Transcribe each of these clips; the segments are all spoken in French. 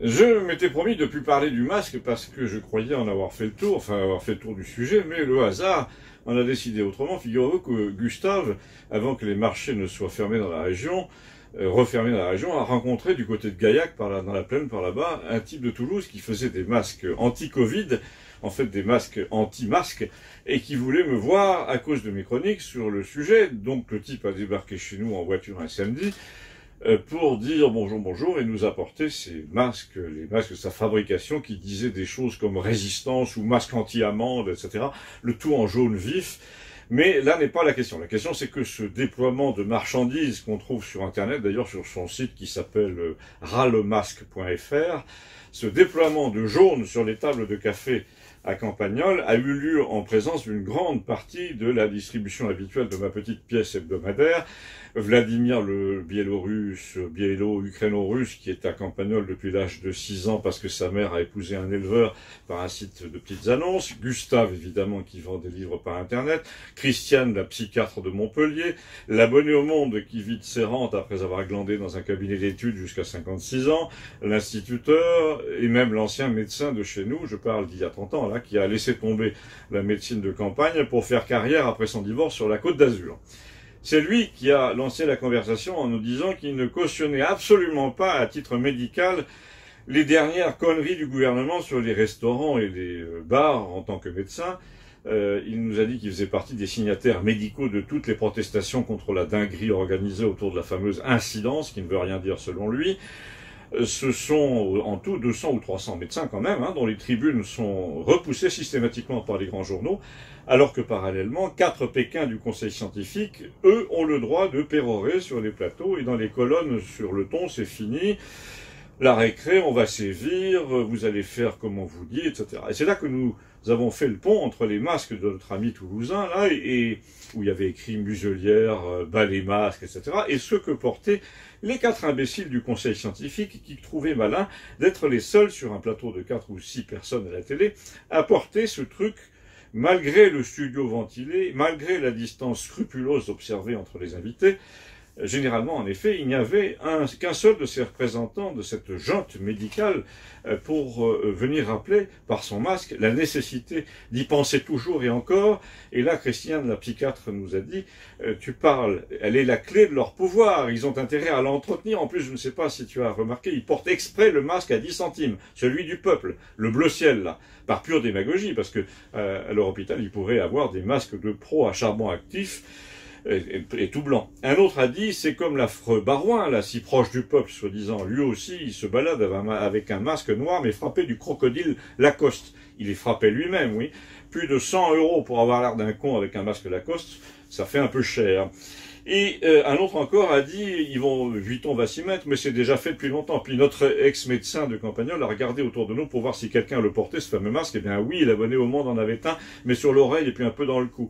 Je m'étais promis de ne plus parler du masque parce que je croyais en avoir fait le tour, enfin avoir fait le tour du sujet, mais le hasard en a décidé autrement. Figurez-vous que Gustave, avant que les marchés ne soient fermés dans la région, refermés dans la région, a rencontré du côté de Gaillac, dans la plaine par là-bas, un type de Toulouse qui faisait des masques anti-Covid, en fait des masques anti-masques, et qui voulait me voir à cause de mes chroniques sur le sujet. Donc le type a débarqué chez nous en voiture un samedi, pour dire bonjour et nous apporter ces masques, les masques de sa fabrication qui disaient des choses comme résistance ou masque anti-amande, etc. Le tout en jaune vif. Mais là n'est pas la question. La question c'est que ce déploiement de marchandises qu'on trouve sur Internet, d'ailleurs sur son site qui s'appelle ralemasque.fr, ce déploiement de jaune sur les tables de café à Campagnol a eu lieu en présence d'une grande partie de la distribution habituelle de ma petite pièce hebdomadaire. Vladimir le biélo-ukraino-russe qui est à Campagnol depuis l'âge de 6 ans parce que sa mère a épousé un éleveur par un site de petites annonces. Gustave évidemment qui vend des livres par internet. Christiane la psychiatre de Montpellier. L'abonné au Monde qui vit de ses rentes après avoir glandé dans un cabinet d'études jusqu'à 56 ans. L'instituteur et même l'ancien médecin de chez nous, je parle d'il y a 30 ans là, qui a laissé tomber la médecine de campagne pour faire carrière après son divorce sur la Côte d'Azur. C'est lui qui a lancé la conversation en nous disant qu'il ne cautionnait absolument pas, à titre médical, les dernières conneries du gouvernement sur les restaurants et les bars en tant que médecin. Il nous a dit qu'il faisait partie des signataires médicaux de toutes les protestations contre la dinguerie organisée autour de la fameuse incidence, qui ne veut rien dire selon lui. Ce sont en tout 200 ou 300 médecins quand même, dont les tribunes sont repoussées systématiquement par les grands journaux, alors que parallèlement, 4 Pékins du Conseil scientifique, eux, ont le droit de pérorer sur les plateaux et dans les colonnes sur le ton, c'est fini, la récré, on va sévir, vous allez faire comme on vous dit, etc. Et c'est là que nous avons fait le pont entre les masques de notre ami toulousain, là, et où il y avait écrit muselière, balai masque, etc., et ce que portaient les 4 imbéciles du conseil scientifique qui trouvaient malin d'être les seuls sur un plateau de 4 ou 6 personnes à la télé à porter ce truc malgré le studio ventilé, malgré la distance scrupuleuse observée entre les invités. Généralement, en effet, il n'y avait qu'un seul de ces représentants de cette junte médicale pour venir rappeler par son masque la nécessité d'y penser toujours et encore. Et là, Christiane, la psychiatre, nous a dit, tu parles, elle est la clé de leur pouvoir, ils ont intérêt à l'entretenir. En plus, je ne sais pas si tu as remarqué, ils portent exprès le masque à 10 centimes, celui du peuple, le bleu ciel, là, par pure démagogie, parce que à leur hôpital, ils pourraient avoir des masques de pro à charbon actif, et tout blanc. Un autre a dit, c'est comme l'affreux Barouin, là, si proche du peuple, soi-disant. Lui aussi, il se balade avec un masque noir, mais frappé du crocodile Lacoste. Il est frappé lui-même, oui. Plus de 100 € pour avoir l'air d'un con avec un masque Lacoste, ça fait un peu cher. Et un autre encore a dit, Vuitton va s'y mettre, mais c'est déjà fait depuis longtemps. Puis notre ex-médecin de Campagnol a regardé autour de nous pour voir si quelqu'un le portait, ce fameux masque. Eh bien oui, l'abonné au Monde en avait un, mais sur l'oreille et puis un peu dans le cou.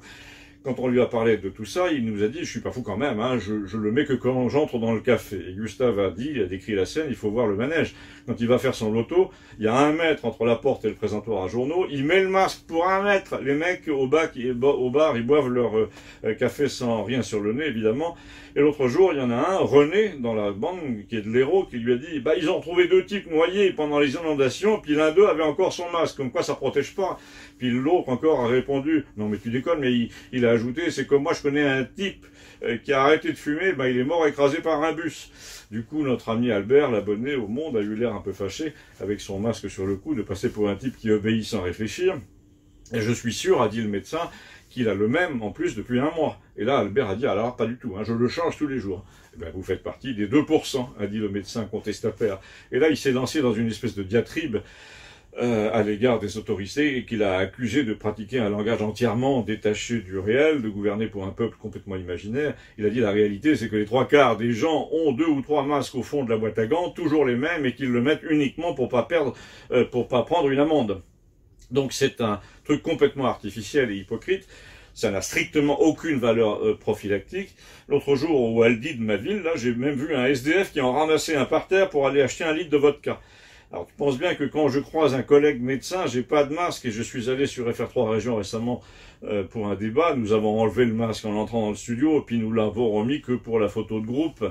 Quand on lui a parlé de tout ça, il nous a dit, je suis pas fou quand même, je le mets que quand j'entre dans le café. Et Gustave a décrit la scène, il faut voir le manège. Quand il va faire son loto, il y a 1 mètre entre la porte et le présentoir à journaux, il met le masque pour 1 mètre. Les mecs au bar, ils boivent leur café sans rien sur le nez, évidemment. Et l'autre jour, il y en a un, René, dans la bande, qui est de l'Hérault, qui lui a dit, ils ont trouvé 2 types noyés pendant les inondations, puis l'un d'eux avait encore son masque, comme quoi ça protège pas. Puis l'autre encore a répondu, non mais tu déconnes, mais il a ajouté, c'est comme moi je connais un type qui a arrêté de fumer, il est mort écrasé par un bus. Du coup, notre ami Albert, l'abonné au Monde, a eu l'air un peu fâché, avec son masque sur le cou, de passer pour un type qui obéit sans réfléchir. Et je suis sûr, a dit le médecin, qu'il a le même en plus depuis 1 mois. Et là, Albert a dit, alors pas du tout, je le change tous les jours. Eh bien, vous faites partie des 2%, a dit le médecin contestataire. Et là, il s'est lancé dans une espèce de diatribe à l'égard des autorités et qu'il a accusé de pratiquer un langage entièrement détaché du réel, de gouverner pour un peuple complètement imaginaire. Il a dit la réalité, c'est que les 3/4 des gens ont 2 ou 3 masques au fond de la boîte à gants, toujours les mêmes, et qu'ils le mettent uniquement pour pas prendre une amende. Donc c'est un truc complètement artificiel et hypocrite. Ça n'a strictement aucune valeur prophylactique. L'autre jour, au Aldi de ma ville, là, j'ai même vu un SDF qui en ramassait un par terre pour aller acheter 1 litre de vodka. Alors, tu penses bien que quand je croise un collègue médecin, j'ai pas de masque et je suis allé sur FR3 Région récemment pour un débat. Nous avons enlevé le masque en entrant dans le studio et puis nous l'avons remis que pour la photo de groupe.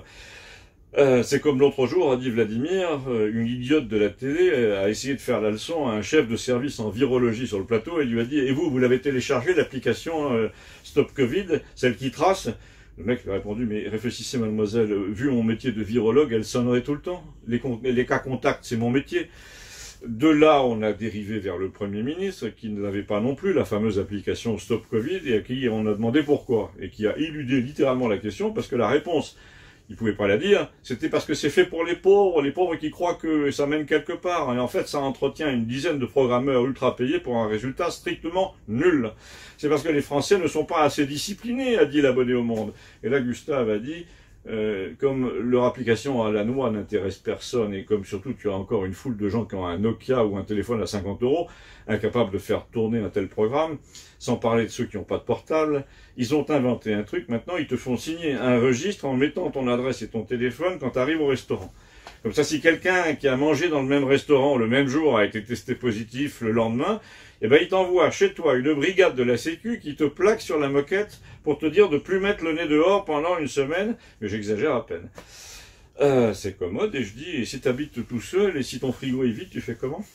C'est comme l'autre jour, a dit Vladimir, une idiote de la télé a essayé de faire la leçon à un chef de service en virologie sur le plateau et lui a dit « Et vous l'avez téléchargé, l'application Stop Covid, celle qui trace ?» Le mec lui a répondu « Mais réfléchissez mademoiselle, vu mon métier de virologue, elle sonnerait tout le temps. Les cas contacts, c'est mon métier. » De là, on a dérivé vers le Premier ministre, qui n'avait pas non plus la fameuse application Stop Covid, et à qui on a demandé pourquoi, et qui a éludé littéralement la question, parce que la réponse, il pouvait pas la dire, c'était parce que c'est fait pour les pauvres qui croient que ça mène quelque part, et en fait ça entretient une dizaine de programmeurs ultra payés pour un résultat strictement nul. C'est parce que les Français ne sont pas assez disciplinés, a dit l'abonné au Monde. Et là, Gustave a dit, comme leur application à la noix n'intéresse personne et comme surtout tu as encore une foule de gens qui ont un Nokia ou un téléphone à 50 €, incapables de faire tourner un tel programme, sans parler de ceux qui n'ont pas de portable, ils ont inventé un truc, maintenant ils te font signer un registre en mettant ton adresse et ton téléphone quand tu arrives au restaurant. Comme ça, si quelqu'un qui a mangé dans le même restaurant le même jour a été testé positif le lendemain, eh ben, il t'envoie chez toi une brigade de la Sécu qui te plaque sur la moquette pour te dire de plus mettre le nez dehors pendant une semaine, mais j'exagère à peine. C'est commode, et je dis, et si t'habites tout seul, et si ton frigo est vide, tu fais comment?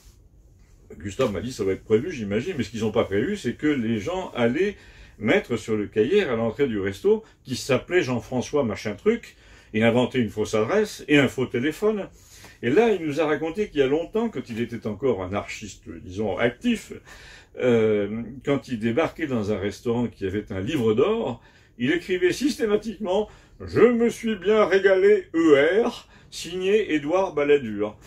Gustave m'a dit, ça va être prévu, j'imagine, mais ce qu'ils n'ont pas prévu, c'est que les gens allaient mettre sur le cahier à l'entrée du resto, qui s'appelait Jean-François machin truc, et inventer une fausse adresse et un faux téléphone. Et là, il nous a raconté qu'il y a longtemps, quand il était encore un anarchiste, disons, actif, quand il débarquait dans un restaurant qui avait un livre d'or, il écrivait systématiquement « Je me suis bien régalé ER, signé Édouard Balladur ».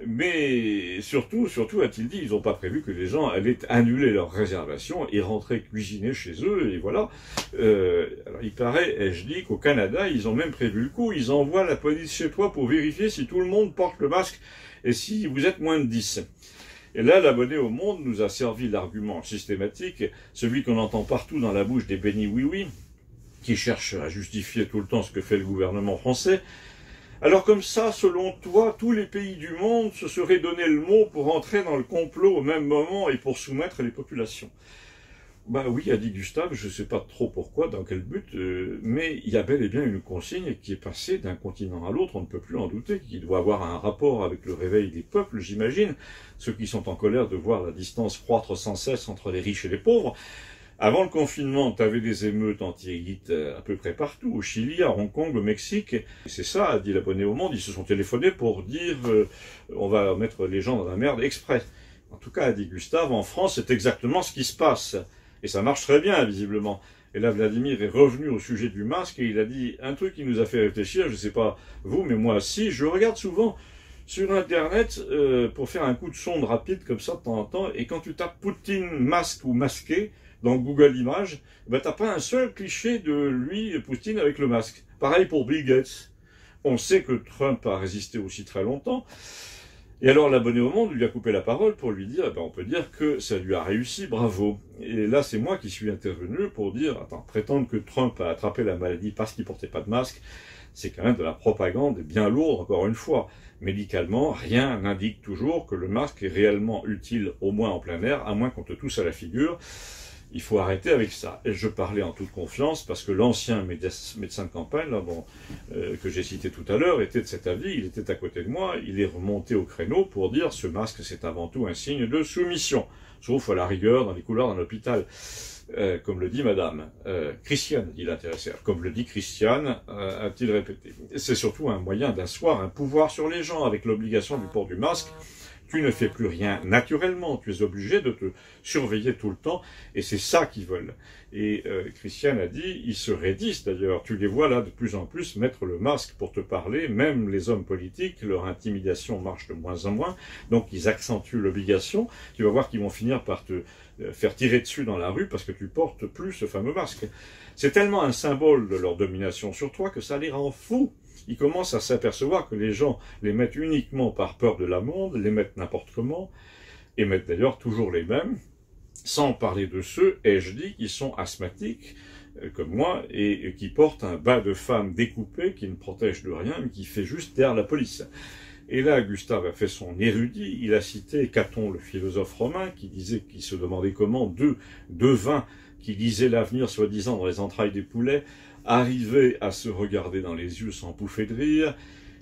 Mais surtout, a-t-il dit, ils n'ont pas prévu que les gens allaient annuler leurs réservations et rentrer cuisiner chez eux, et voilà. Alors il paraît, ai-je dit, qu'au Canada, ils ont même prévu le coup, ils envoient la police chez toi pour vérifier si tout le monde porte le masque et si vous êtes moins de 10. Et là, l'abonné au Monde nous a servi l'argument systématique, celui qu'on entend partout dans la bouche des bénis oui-oui, qui cherchent à justifier tout le temps ce que fait le gouvernement français. Alors comme ça, selon toi, tous les pays du monde se seraient donné le mot pour entrer dans le complot au même moment et pour soumettre les populations. Bah oui, a dit Gustave, je ne sais pas trop pourquoi, dans quel but, mais il y a bel et bien une consigne qui est passée d'un continent à l'autre, on ne peut plus en douter, qui doit avoir un rapport avec le réveil des peuples, j'imagine, ceux qui sont en colère de voir la distance croître sans cesse entre les riches et les pauvres. Avant le confinement, tu avais des émeutes anti-élites à peu près partout, au Chili, à Hong Kong, au Mexique. C'est ça, a dit l'abonné au Monde, ils se sont téléphonés pour dire on va mettre les gens dans la merde exprès. En tout cas, a dit Gustave, en France, c'est exactement ce qui se passe. Et ça marche très bien, visiblement. Et là, Vladimir est revenu au sujet du masque et il a dit un truc qui nous a fait réfléchir, je ne sais pas vous, mais moi si, je regarde souvent sur Internet pour faire un coup de sonde rapide comme ça de temps en temps, et quand tu tapes Poutine masque ou masqué, dans Google Images, ben t'as pas un seul cliché de lui, Poutine, avec le masque. Pareil pour Bill Gates. On sait que Trump a résisté aussi très longtemps. Et alors l'abonné au Monde lui a coupé la parole pour lui dire, on peut dire que ça lui a réussi, bravo. Et là c'est moi qui suis intervenu pour dire, prétendre que Trump a attrapé la maladie parce qu'il portait pas de masque, c'est quand même de la propagande bien lourde, encore une fois. Médicalement, rien n'indique toujours que le masque est réellement utile, au moins en plein air, à moins qu'on te tousse à la figure. Il faut arrêter avec ça. Et je parlais en toute confiance parce que l'ancien médecin de campagne, là, que j'ai cité tout à l'heure, était de cet avis, il était à côté de moi, il est remonté au créneau pour dire ce masque c'est avant tout un signe de soumission, sauf à la rigueur dans les couloirs d'un hôpital. Comme le dit madame. Christiane, dit l'intéressé. Comme le dit Christiane, a-t-il répété. C'est surtout un moyen d'asseoir un pouvoir sur les gens avec l'obligation du port du masque. Tu ne fais plus rien naturellement, tu es obligé de te surveiller tout le temps, et c'est ça qu'ils veulent. Et Christiane a dit, ils se raidissent d'ailleurs, tu les vois là de plus en plus mettre le masque pour te parler, même les hommes politiques, leur intimidation marche de moins en moins, donc ils accentuent l'obligation, tu vas voir qu'ils vont finir par te faire tirer dessus dans la rue parce que tu portes plus ce fameux masque. C'est tellement un symbole de leur domination sur toi que ça les rend fous. Ils commencent à s'apercevoir que les gens les mettent uniquement par peur de l'amende, les mettent n'importe comment, et mettent d'ailleurs toujours les mêmes, sans parler de ceux, ai-je dit, qui sont asthmatiques, comme moi, et qui portent un bas de femme découpé, qui ne protège de rien, mais qui fait juste taire la police. Et là, Gustave a fait son érudit, il a cité Caton, le philosophe romain, qui disait, qui se demandait comment deux devins qui lisaient l'avenir, soi-disant, dans les entrailles des poulets, arrivaient à se regarder dans les yeux sans pouffer de rire.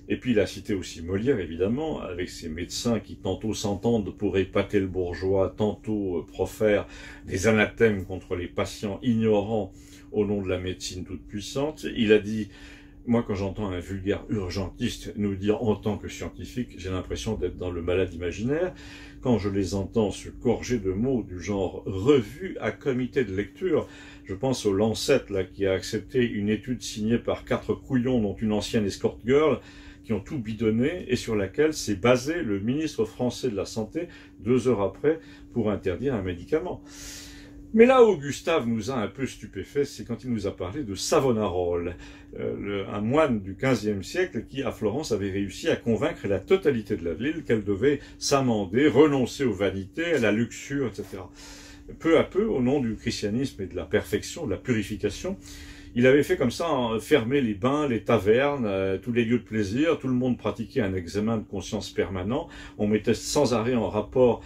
Et puis il a cité aussi Molière, évidemment, avec ses médecins qui tantôt s'entendent pour épater le bourgeois, tantôt profèrent des anathèmes contre les patients ignorants au nom de la médecine toute puissante. Il a dit: moi, quand j'entends un vulgaire urgentiste nous dire en tant que scientifique, j'ai l'impression d'être dans le malade imaginaire. Quand je les entends se gorger de mots du genre revue à comité de lecture, je pense au Lancet là, qui a accepté une étude signée par 4 couillons, dont une ancienne escort girl, qui ont tout bidonné et sur laquelle s'est basé le ministre français de la Santé 2 heures après pour interdire un médicament. Mais là où Gustave nous a un peu stupéfait, c'est quand il nous a parlé de Savonarole, un moine du XVe siècle qui, à Florence, avait réussi à convaincre la totalité de la ville qu'elle devait s'amender, renoncer aux vanités, à la luxure, etc. Peu à peu, au nom du christianisme et de la perfection, de la purification, il avait fait comme ça, fermer les bains, les tavernes, tous les lieux de plaisir, tout le monde pratiquait un examen de conscience permanent, on mettait sans arrêt en rapport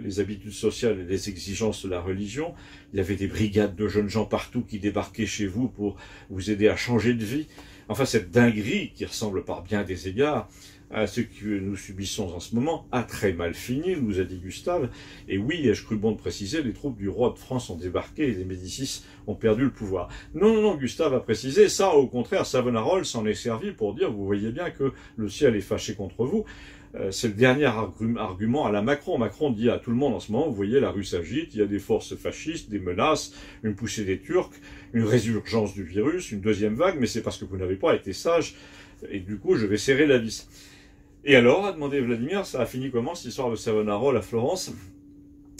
les habitudes sociales et les exigences de la religion, il y avait des brigades de jeunes gens partout qui débarquaient chez vous pour vous aider à changer de vie. Enfin, cette dinguerie, qui ressemble par bien des égards à ce que nous subissons en ce moment, a très mal fini, nous a dit Gustave. Et oui, ai-je cru bon de préciser, les troupes du roi de France ont débarqué et les Médicis ont perdu le pouvoir. Non, non, non, Gustave a précisé, ça au contraire, Savonarole s'en est servi pour dire, vous voyez bien que le ciel est fâché contre vous. C'est le dernier argument à la Macron. Macron dit à tout le monde en ce moment, vous voyez, la rue s'agite, il y a des forces fascistes, des menaces, une poussée des Turcs, une résurgence du virus, une deuxième vague, mais c'est parce que vous n'avez pas été sage, et du coup je vais serrer la vis. Et alors, a demandé Vladimir, ça a fini comment cette histoire de Savonarole à Florence?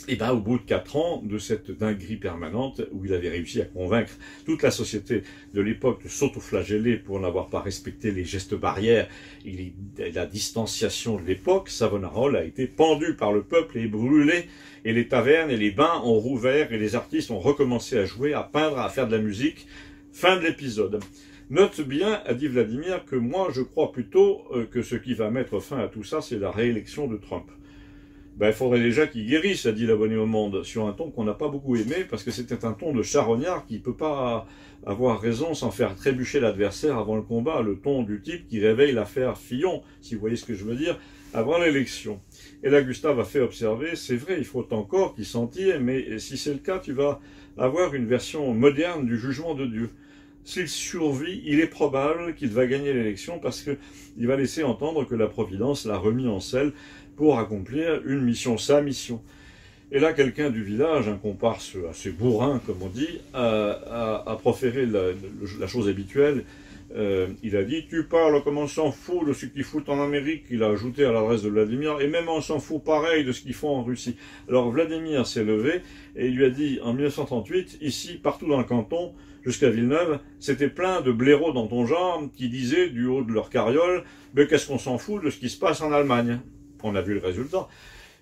Et bien, au bout de 4 ans de cette dinguerie permanente, où il avait réussi à convaincre toute la société de l'époque de s'autoflageller pour n'avoir pas respecté les gestes barrières et la distanciation de l'époque, Savonarole a été pendu par le peuple et brûlé, et les tavernes et les bains ont rouvert, et les artistes ont recommencé à jouer, à peindre, à faire de la musique. Fin de l'épisode. Note bien, a dit Vladimir, que moi je crois plutôt que ce qui va mettre fin à tout ça, c'est la réélection de Trump. Ben, il faudrait déjà qu'il guérisse, a dit l'abonné au Monde, sur un ton qu'on n'a pas beaucoup aimé, parce que c'était un ton de charognard qui ne peut pas avoir raison sans faire trébucher l'adversaire avant le combat, le ton du type qui réveille l'affaire Fillon, si vous voyez ce que je veux dire, avant l'élection. Et là, Gustave a fait observer, c'est vrai, il faut encore qu'il s'en tire, mais si c'est le cas, tu vas avoir une version moderne du jugement de Dieu. S'il survit, il est probable qu'il va gagner l'élection parce qu'il va laisser entendre que la Providence l'a remis en selle pour accomplir une mission, sa mission. Et là, quelqu'un du village, un comparse assez bourrin, comme on dit, a proféré la chose habituelle. Il a dit « Tu parles comme on s'en fout de ce qu'ils foutent en Amérique », il a ajouté à l'adresse de Vladimir, « et même on s'en fout pareil de ce qu'ils font en Russie ». Alors Vladimir s'est levé et il lui a dit en 1938, ici, partout dans le canton, jusqu'à Villeneuve, c'était plein de blaireaux dans ton genre qui disaient du haut de leur carriole « Mais qu'est-ce qu'on s'en fout de ce qui se passe en Allemagne ?» On a vu le résultat.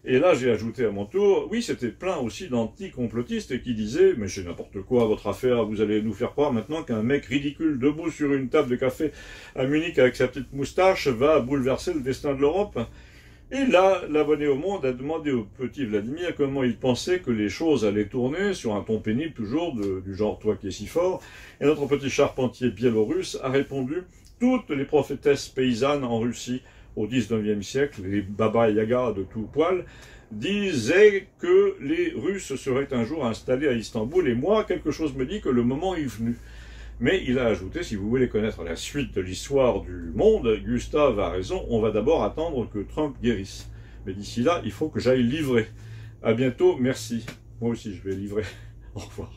Et là, j'ai ajouté à mon tour, oui, c'était plein aussi d'anti-complotistes qui disaient « Mais c'est n'importe quoi votre affaire, vous allez nous faire croire maintenant qu'un mec ridicule debout sur une table de café à Munich avec sa petite moustache va bouleverser le destin de l'Europe ?» Et là, l'abonné au Monde a demandé au petit Vladimir comment il pensait que les choses allaient tourner, sur un ton pénible toujours, du genre « toi qui es si fort ». Et notre petit charpentier biélorusse a répondu « Toutes les prophétesses paysannes en Russie, au XIXe siècle, les Baba Yaga de tout poil, disaient que les Russes seraient un jour installés à Istanbul, et moi, quelque chose me dit que le moment est venu. » Mais il a ajouté, si vous voulez connaître la suite de l'histoire du monde, Gustave a raison, on va d'abord attendre que Trump guérisse. Mais d'ici là, il faut que j'aille livrer. À bientôt, merci. Moi aussi, je vais livrer. Au revoir.